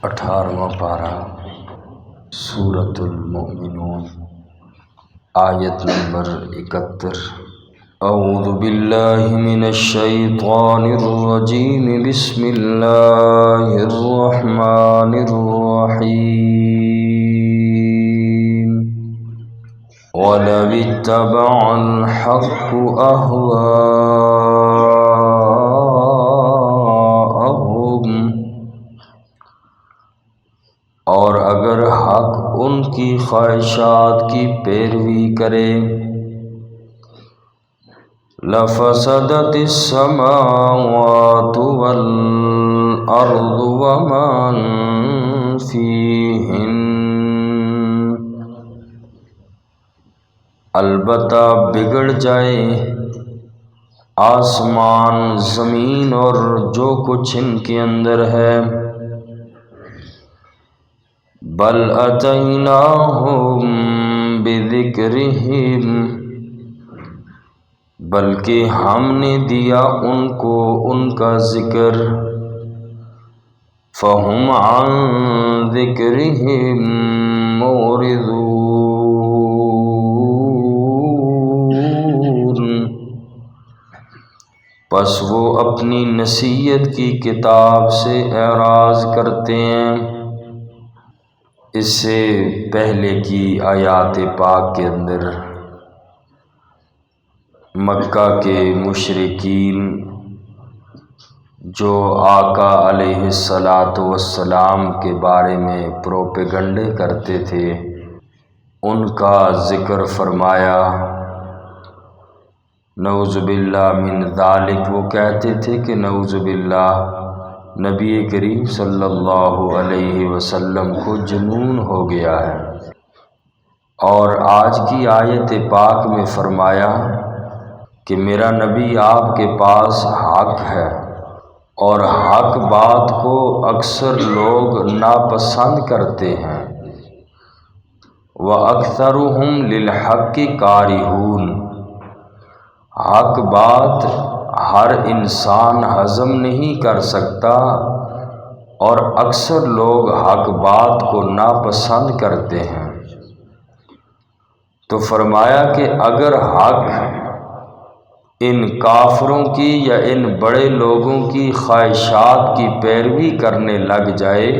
18واں پارہ سورۃ المؤمنون، آیت نمبر 71۔ اعوذ باللہ من الشیطان الرجیم، بسم اللہ الرحمن الرحیم۔ وَلَوِ اتَّبَعَ الْحَقُّ أَهْوَاءَهُمْ، اور اگر حق ان کی خواہشات کی پیروی کرے، لَفَسَدَتِ السَّمَاوَاتُ وَالْأَرْضُ وَمَن فِيهِنَّ، البتہ بگڑ جائے آسمان، زمین اور جو کچھ ان کے اندر ہے۔ بل اتیناہم بذکرہم، بلکہ ہم نے دیا ان کو ان کا ذکر، فہم عن ذکرہم معرضون، پس وہ اپنی نصیحت کی کتاب سے اعراض کرتے ہیں۔ اس سے پہلے کی آیات پاک کے اندر مکہ کے مشرکین جو آقا علیہ السلام کے بارے میں پروپیگنڈے کرتے تھے، ان کا ذکر فرمایا۔ نعوذ باللہ من ذالک، وہ کہتے تھے کہ نعوذ باللہ نبی کریم صلی اللہ علیہ وسلم کو جنون ہو گیا ہے۔ اور آج کی آیت پاک میں فرمایا کہ میرا نبی آپ کے پاس حق ہے، اور حق بات کو اکثر لوگ ناپسند کرتے ہیں۔ وَأَكْثَرُهُمْ لِلْحَقِّ كَارِهُونَ، حق بات ہر انسان ہضم نہیں کر سکتا، اور اکثر لوگ حق بات کو ناپسند کرتے ہیں۔ تو فرمایا کہ اگر حق ان کافروں کی یا ان بڑے لوگوں کی خواہشات کی پیروی کرنے لگ جائے،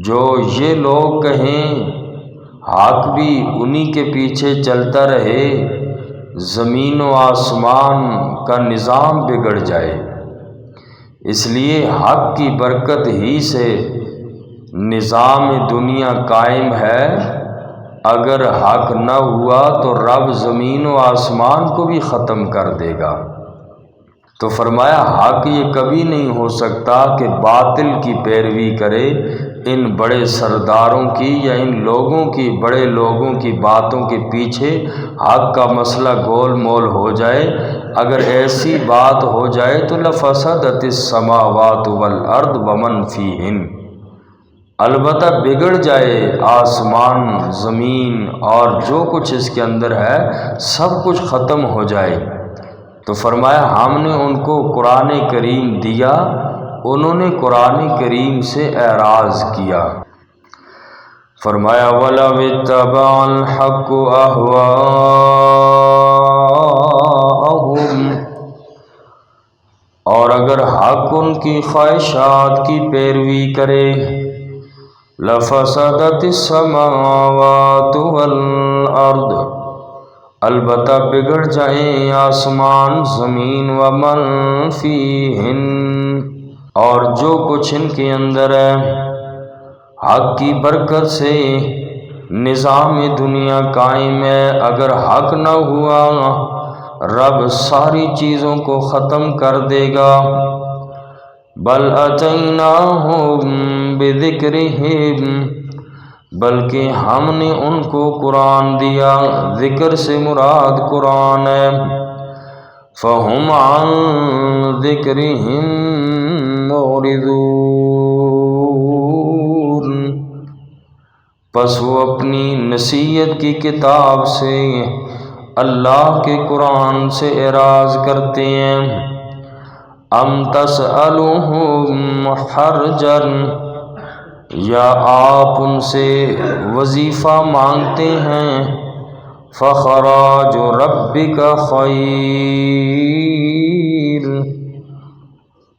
جو یہ لوگ کہیں حق بھی انہی کے پیچھے چلتا رہے، زمین و آسمان کا نظام بگڑ جائے۔ اس لیے حق کی برکت ہی سے نظام دنیا قائم ہے۔ اگر حق نہ ہوا تو رب زمین و آسمان کو بھی ختم کر دے گا۔ تو فرمایا حق یہ کبھی نہیں ہو سکتا کہ باطل کی پیروی کرے، ان بڑے سرداروں کی یا ان لوگوں کی، بڑے لوگوں کی باتوں کے پیچھے حق کا مسئلہ گول مول ہو جائے۔ اگر ایسی بات ہو جائے تو لفسدت السماوات والارض ومن فیہن، البتہ بگڑ جائے آسمان، زمین اور جو کچھ اس کے اندر ہے، سب کچھ ختم ہو جائے۔ تو فرمایا ہم نے ان کو قرآن کریم دیا، انہوں نے قرآن کریم سے اعراض کیا۔ فرمایا وَلَوِ اتَّبَعَ الْحَقُّ أَهْوَاءَهُمْ، اور اگر حق ان کی خواہشات کی پیروی کرے، لَفَسَدَتِ السَّمَاوَاتُ وَالْأَرْضُ، البتہ بگڑ جائیں آسمان، زمین، وَمَن فِيهِنَّ، اور جو کچھ ان کے اندر ہے۔ حق کی برکت سے نظام دنیا قائم ہے۔ اگر حق نہ ہوا، رب ساری چیزوں کو ختم کر دے گا۔ بل اتیناہم بذکرہم، بلکہ ہم نے ان کو قرآن دیا، ذکر سے مراد قرآن ہے۔ فہم عن ذکرہم معرضون، پس وہ اپنی نصیحت کی کتاب سے، اللہ کے قرآن سے اعراض کرتے ہیں۔ ام تسألهم حرجا، یا آپ ان سے وظیفہ مانگتے ہیں، فخراج ربک خیر،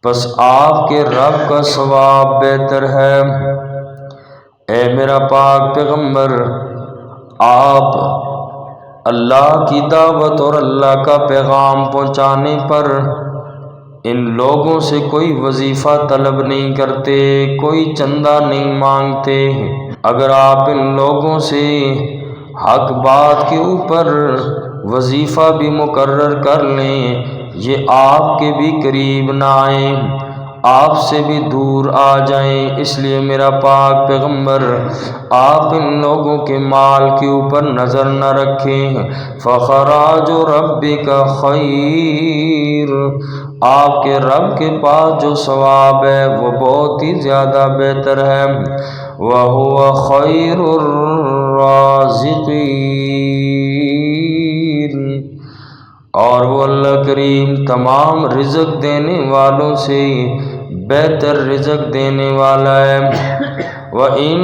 پس آپ کے رب کا ثواب بہتر ہے۔ اے میرا پاک پیغمبر، آپ اللہ کی دعوت اور اللہ کا پیغام پہنچانے پر ان لوگوں سے کوئی وظیفہ طلب نہیں کرتے، کوئی چندہ نہیں مانگتے۔ اگر آپ ان لوگوں سے حق بات کے اوپر وظیفہ بھی مقرر کر لیں، یہ آپ کے بھی قریب نہ آئیں، آپ سے بھی دور آ جائیں۔ اس لیے میرا پاک پیغمبر، آپ ان لوگوں کے مال کے اوپر نظر نہ رکھیں۔ فخراج ربک خیر، آپ کے رب کے پاس جو ثواب ہے وہ بہت ہی زیادہ بہتر ہے۔ وَهُوَ خَيْرُ الرَّازِقِينَ، اور وہ اللہ کریم تمام رزق دینے والوں سے بہتر رزق دینے والا ہے۔ وَإِنَّكَ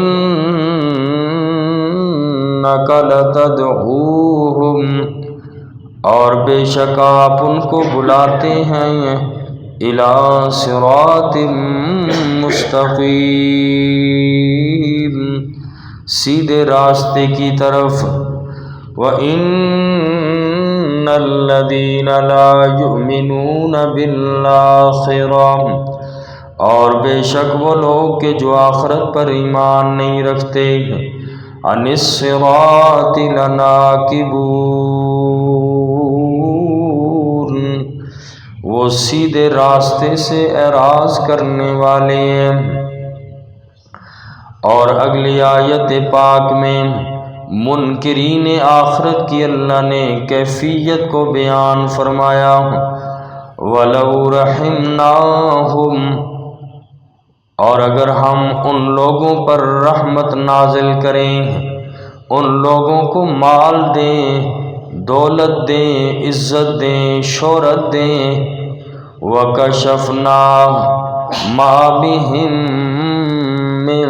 لَتَدْعُوهُمْ، اور بے شک آپ ان کو بلاتے ہیں، إِلَى صِرَاطٍ مستقیم، سیدھے راستے کی طرف۔ وَإِنَّ الَّذِينَ لَا يُؤْمِنُونَ بِالْآخِرَةِ، اور بے شک وہ لوگ کہ جو آخرت پر ایمان نہیں رکھتے، عَنِ الصِّرَاطِ لَنَاكِبُونَ، وہ سیدھے راستے سے اعراض کرنے والے ہیں۔ اور اگلی آیت پاک میں منکرین آخرت کی اللہ نے کیفیت کو بیان فرمایا۔ وَلَوْ رَحِمْنَاهُمْ، اور اگر ہم ان لوگوں پر رحمت نازل کریں، ان لوگوں کو مال دیں، دولت دیں، عزت دیں، شہرت دیں، وَكَشَفْنَا مَا بِهِم مِّن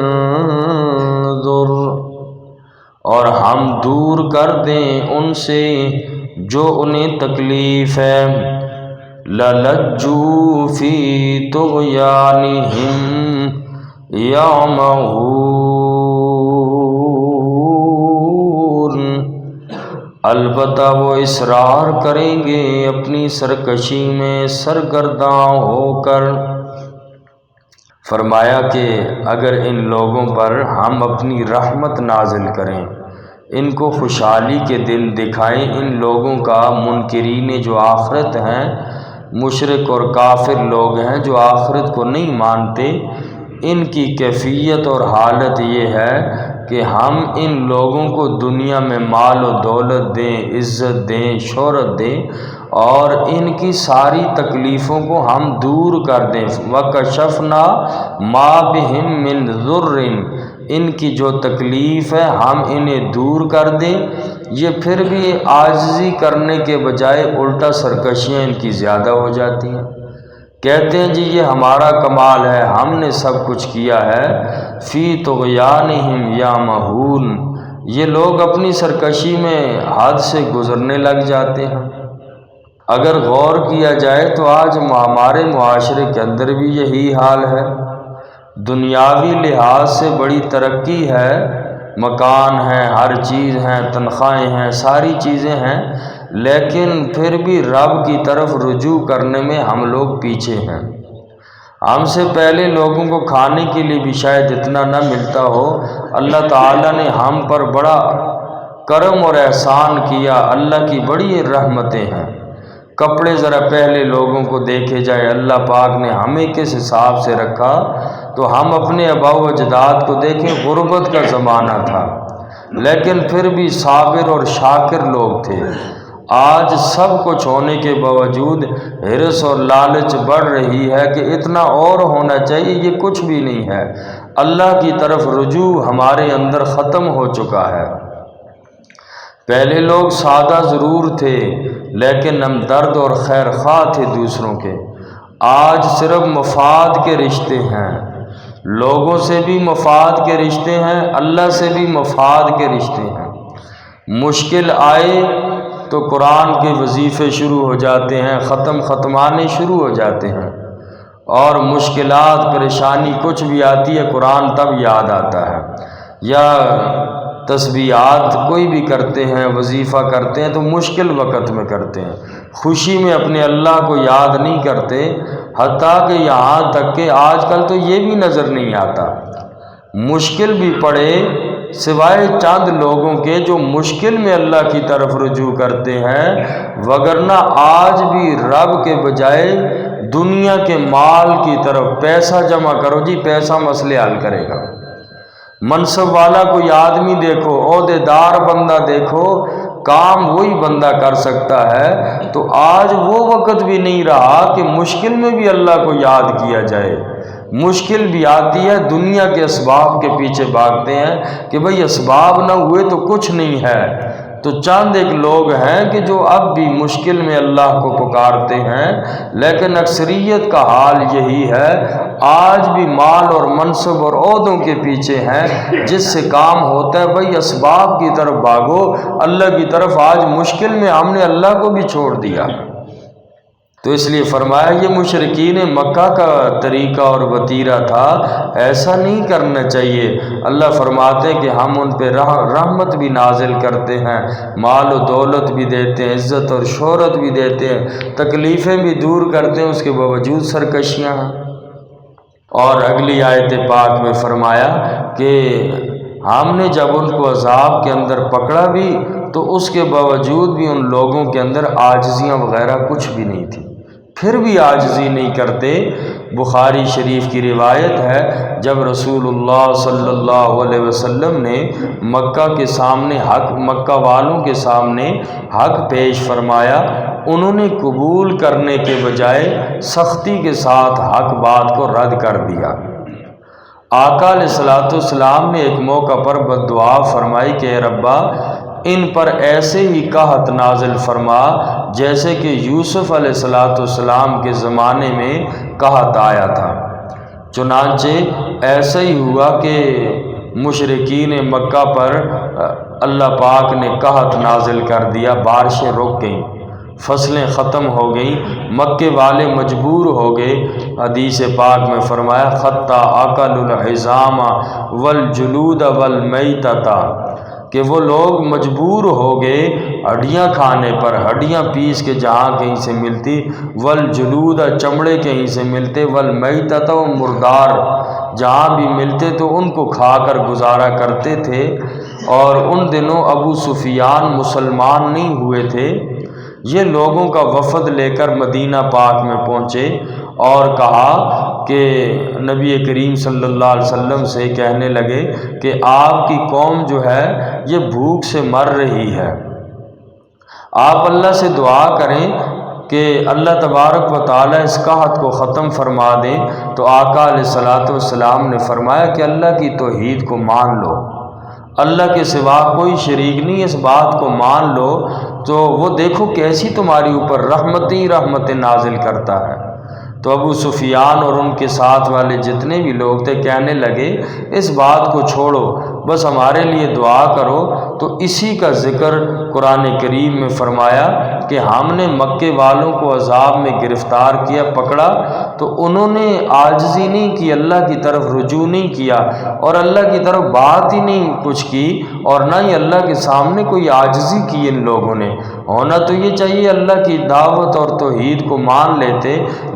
ضُرٍّ، اور ہم دور کر دیں ان سے جو انہیں تکلیف ہے، لَلَجُّوا فِي طُغْيَانِهِمْ يَعْمَهُونَ، البتہ وہ اصرار کریں گے اپنی سرکشی میں سرگرداں ہو کر۔ فرمایا کہ اگر ان لوگوں پر ہم اپنی رحمت نازل کریں، ان کو خوشحالی کے دن دکھائیں، ان لوگوں کا، منکرین جو آخرت ہیں، مشرک اور کافر لوگ ہیں جو آخرت کو نہیں مانتے، ان کی کیفیت اور حالت یہ ہے کہ ہم ان لوگوں کو دنیا میں مال و دولت دیں، عزت دیں، شہرت دیں، اور ان کی ساری تکلیفوں کو ہم دور کر دیں۔ وَكَشَفْنَا مَا بِهِم مِّن ضُرٍّ، ان کی جو تکلیف ہے ہم انہیں دور کر دیں، یہ پھر بھی عاجزی کرنے کے بجائے الٹا سرکشیاں ان کی زیادہ ہو جاتی ہیں۔ کہتے ہیں جی یہ ہمارا کمال ہے، ہم نے سب کچھ کیا ہے۔ فی طغیانہم یعمہون، یہ لوگ اپنی سرکشی میں حد سے گزرنے لگ جاتے ہیں۔ اگر غور کیا جائے تو آج ہمارے معاشرے کے اندر بھی یہی حال ہے۔ دنیاوی لحاظ سے بڑی ترقی ہے، مکان ہیں، ہر چیز ہیں، تنخواہیں ہیں، ساری چیزیں ہیں، لیکن پھر بھی رب کی طرف رجوع کرنے میں ہم لوگ پیچھے ہیں۔ ہم سے پہلے لوگوں کو کھانے کے لیے بھی شاید اتنا نہ ملتا ہو، اللہ تعالیٰ نے ہم پر بڑا کرم اور احسان کیا، اللہ کی بڑی رحمتیں ہیں۔ کپڑے ذرا پہلے لوگوں کو دیکھے جائے، اللہ پاک نے ہمیں کس حساب سے رکھا، تو ہم اپنے آباء و اجداد کو دیکھیں، غربت کا زمانہ تھا، لیکن پھر بھی صابر اور شاکر لوگ تھے۔ آج سب کچھ ہونے کے باوجود حرص اور لالچ بڑھ رہی ہے کہ اتنا اور ہونا چاہیے، یہ کچھ بھی نہیں ہے۔ اللہ کی طرف رجوع ہمارے اندر ختم ہو چکا ہے۔ پہلے لوگ سادہ ضرور تھے لیکن ہمدرد اور خیر خواہ تھے دوسروں کے۔ آج صرف مفاد کے رشتے ہیں، لوگوں سے بھی مفاد کے رشتے ہیں، اللہ سے بھی مفاد کے رشتے ہیں۔ مشکل آئے تو قرآن کے وظیفے شروع ہو جاتے ہیں، ختمانے شروع ہو جاتے ہیں، اور مشکلات پریشانی کچھ بھی آتی ہے قرآن تب یاد آتا ہے۔ یا تسبیحات کوئی بھی کرتے ہیں، وظیفہ کرتے ہیں تو مشکل وقت میں کرتے ہیں، خوشی میں اپنے اللہ کو یاد نہیں کرتے، حتیٰ کہ یہاں تک کہ آج کل تو یہ بھی نظر نہیں آتا، مشکل بھی پڑے سوائے چند لوگوں کے جو مشکل میں اللہ کی طرف رجوع کرتے ہیں، وگرنہ آج بھی رب کے بجائے دنیا کے مال کی طرف، پیسہ جمع کرو جی، پیسہ مسئلے حل کرے گا۔ منصب والا کوئی آدمی دیکھو، عہدے دار بندہ دیکھو، کام وہی بندہ کر سکتا ہے، تو آج وہ وقت بھی نہیں رہا کہ مشکل میں بھی اللہ کو یاد کیا جائے۔ مشکل بھی آتی ہے، دنیا کے اسباب کے پیچھے بھاگتے ہیں کہ بھئی اسباب نہ ہوئے تو کچھ نہیں ہے، تو چند ایک لوگ ہیں کہ جو اب بھی مشکل میں اللہ کو پکارتے ہیں، لیکن اکثریت کا حال یہی ہے، آج بھی مال اور منصب اور عہدوں کے پیچھے ہیں، جس سے کام ہوتا ہے بھئی اسباب کی طرف بھاگو، اللہ کی طرف آج مشکل میں ہم نے اللہ کو بھی چھوڑ دیا۔ تو اس لیے فرمایا یہ مشرکین مکہ کا طریقہ اور وتیرہ تھا، ایسا نہیں کرنا چاہیے۔ اللہ فرماتے ہیں کہ ہم ان پہ رحمت بھی نازل کرتے ہیں، مال و دولت بھی دیتے ہیں، عزت اور شہرت بھی دیتے ہیں، تکلیفیں بھی دور کرتے ہیں، اس کے باوجود سرکشیاں ہیں۔ اور اگلی آیت پاک میں فرمایا کہ ہم نے جب ان کو عذاب کے اندر پکڑا بھی تو اس کے باوجود بھی ان لوگوں کے اندر عاجزیاں وغیرہ کچھ بھی نہیں تھی، پھر بھی عاجزی نہیں کرتے۔ بخاری شریف کی روایت ہے، جب رسول اللہ صلی اللہ علیہ وسلم نے مکہ کے سامنے مکہ والوں کے سامنے حق پیش فرمایا، انہوں نے قبول کرنے کے بجائے سختی کے ساتھ حق بات کو رد کر دیا۔ آقا علیہ الصلوۃ والسلام نے ایک موقع پر بددعا فرمائی کہ اے ربا ان پر ایسے ہی قحط نازل فرما جیسے کہ یوسف علیہ الصلوۃ والسلام کے زمانے میں قحط آیا تھا۔ چنانچہ ایسا ہی ہوا کہ مشرکین مکہ پر اللہ پاک نے قحط نازل کر دیا، بارشیں رک گئیں، فصلیں ختم ہو گئیں، مکے والے مجبور ہو گئے۔ حدیث پاک میں فرمایا خطا اکل العظام والجلود والمیتۃ، کہ وہ لوگ مجبور ہو گئے ہڈیاں کھانے پر، ہڈیاں پیس کے جہاں کہیں سے ملتی، والجلود چمڑے کہیں سے ملتے، والمیتۃ مردار جہاں بھی ملتے تو ان کو کھا کر گزارا کرتے تھے۔ اور ان دنوں ابو سفیان مسلمان نہیں ہوئے تھے، یہ لوگوں کا وفد لے کر مدینہ پاک میں پہنچے اور کہا کہ نبی کریم صلی اللہ علیہ وسلم سے کہنے لگے کہ آپ کی قوم جو ہے یہ بھوک سے مر رہی ہے، آپ اللہ سے دعا کریں کہ اللہ تبارک و تعالیٰ اس قحط کو ختم فرما دیں۔ تو آقا علیہ الصلوۃ والسلام نے فرمایا کہ اللہ کی توحید کو مان لو، اللہ کے سوا کوئی شریک نہیں، اس بات کو مان لو تو وہ دیکھو کیسی تمہاری اوپر رحمتیں نازل کرتا ہے۔ تو ابو سفیان اور ان کے ساتھ والے جتنے بھی لوگ تھے کہنے لگے اس بات کو چھوڑو، بس ہمارے لیے دعا کرو۔ تو اسی کا ذکر قرآن کریم میں فرمایا کہ ہم نے مکے والوں کو عذاب میں گرفتار کیا، پکڑا، تو انہوں نے عاجزی نہیں کی، اللہ کی طرف رجوع نہیں کیا اور اللہ کی طرف بات ہی نہیں کچھ کی، اور نہ ہی اللہ کے سامنے کوئی عاجزی کی ان لوگوں نے۔ ہونا تو یہ چاہیے اللہ کی دعوت اور توحید کو مان لیتے،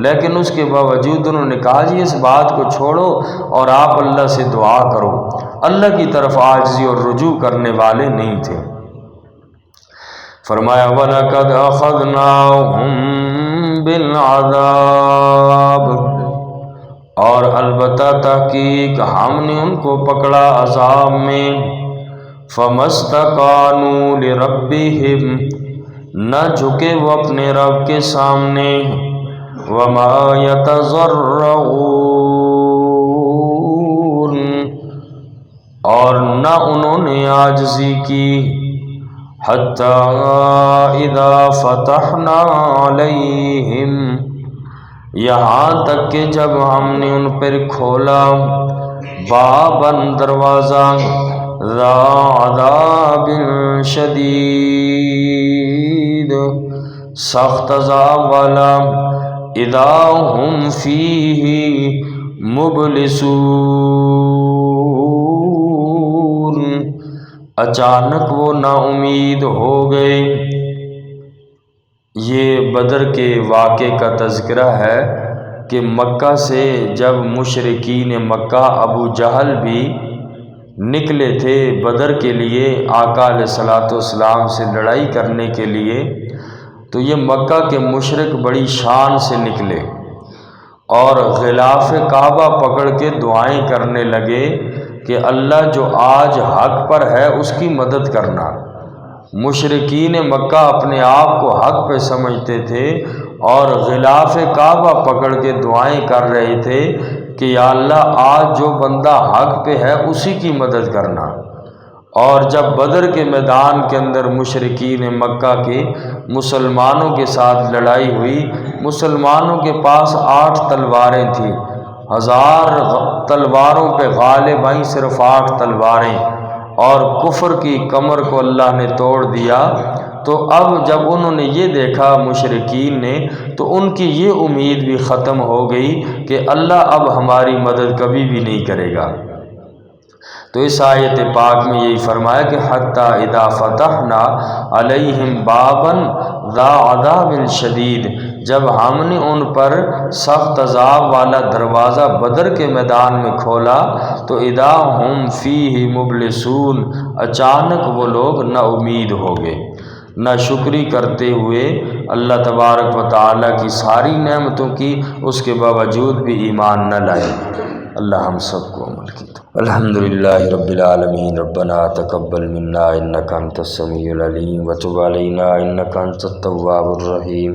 لیکن اس کے باوجود انہوں نے کہا جی اس بات کو چھوڑو اور آپ اللہ سے دعا کرو، اللہ کی طرف عاجزی اور رجوع کرنے والے نہیں تھے۔ فرمایا وَلَقَدْ أَخَذْنَاهُمْ بِالْعَذَابِ، اور البتہ تحقیق ہم نے ان کو پکڑا عذاب میں، فَمَا اسْتَكَانُوا لِرَبِّهِمْ، نہ جھکے وہ اپنے رب کے سامنے، وَمَا يَتَضَرَّعُونَ، اور نہ انہوں نے عاجزی کی، حَتَّى إِذَا فَتَحْنَا عَلَيْهِمْ، یہاں تک کہ جب ہم نے ان پر کھولا، باباً دروازہ ذا عذاب شدید سخت عذاب والا اذا ہم فیہ مبلسون اچانک وہ نا امید ہو گئے۔ یہ بدر کے واقعے کا تذکرہ ہے کہ مکہ سے جب مشرکین مکہ ابو جہل بھی نکلے تھے بدر کے لیے آقا علیہ الصلوۃ والسلام سے لڑائی کرنے کے لیے، تو یہ مکہ کے مشرک بڑی شان سے نکلے اور غلاف کعبہ پکڑ کے دعائیں کرنے لگے کہ اللہ جو آج حق پر ہے اس کی مدد کرنا۔ مشرکین مکہ اپنے آپ کو حق پہ سمجھتے تھے اور غلاف کعبہ پکڑ کے دعائیں کر رہے تھے کہ یا اللہ آج جو بندہ حق پہ ہے اسی کی مدد کرنا۔ اور جب بدر کے میدان کے اندر مشرکین مکہ کے مسلمانوں کے ساتھ لڑائی ہوئی، مسلمانوں کے پاس 8 تلواریں تھیں، 1000 تلواروں پہ غالب آئیں صرف 8 تلواریں، اور کفر کی کمر کو اللہ نے توڑ دیا۔ تو اب جب انہوں نے یہ دیکھا مشرکین نے، تو ان کی یہ امید بھی ختم ہو گئی کہ اللہ اب ہماری مدد کبھی بھی نہیں کرے گا۔ تو اس آیت پاک میں یہی فرمایا کہ حتیٰ اذا فتحنا علیہم بابا ذا عذاب شدید، جب ہم نے ان پر سخت عذاب والا دروازہ بدر کے میدان میں کھولا تو اذا ہم فیہ مبلسون اچانک وہ لوگ نا امید ہو گئے، نہ شکری کرتے ہوئے اللہ تبارک و تعالیٰ کی ساری نعمتوں کی، اس کے باوجود بھی ایمان نہ لائے۔ اللہ ہم سب کو عمل کی۔ الحمدللہ رب العالمین، ربنا تقبل منا انک انت السمیع العلیم وتب علینا انک انت التواب الرحیم۔